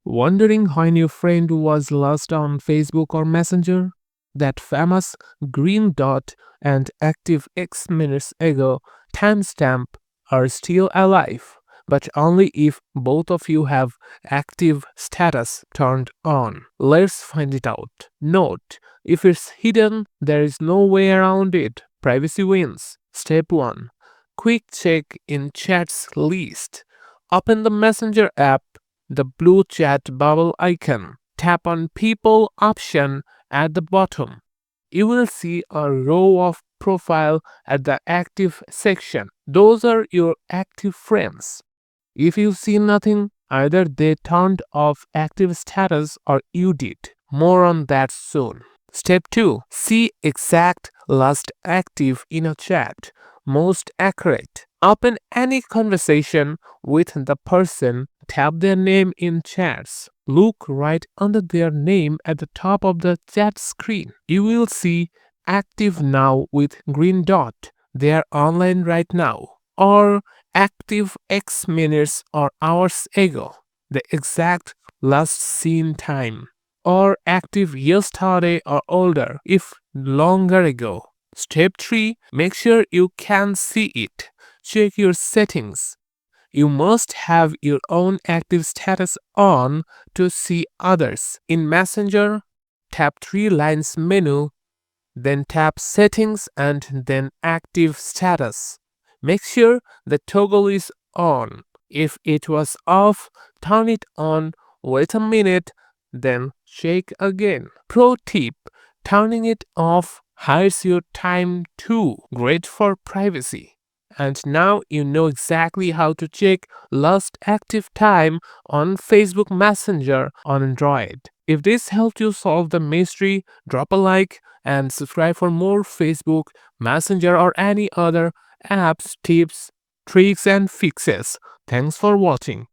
Wondering when your friend was last on Facebook or Messenger? That famous green dot and active X minutes ago timestamp are still alive, but only if both of you have active status turned on. Let's find it out. Note, if it's hidden, there is no way around it. Privacy wins. Step 1. Quick check in chats list. Open the Messenger app, the blue chat bubble icon. Tap on People option at the bottom. You will see a row of profile at the active section. Those are your active friends. If you see nothing, either they turned off active status or you did. More on that soon. Step 2. See exact last active in a chat. Most accurate. Open any conversation with the person, tap their name in chats. Look right under their name at the top of the chat screen. You will see active now with green dot. They are online right now. Or active X minutes or hours ago. The exact last seen time. Or active yesterday or older if longer ago. Step 3. Make sure you can see it. Check your settings. You must have your own active status on to see others. In Messenger, tap 3 lines menu, then tap settings and then active status. Make sure the toggle is on. If it was off, turn it on, wait a minute, then check again. Pro tip, turning it off hides your time too. Great for privacy. And now you know exactly how to check last active time on Facebook Messenger on Android. If this helped you solve the mystery, drop a like and subscribe for more Facebook, Messenger, or any other apps, tips, tricks, and fixes. Thanks for watching.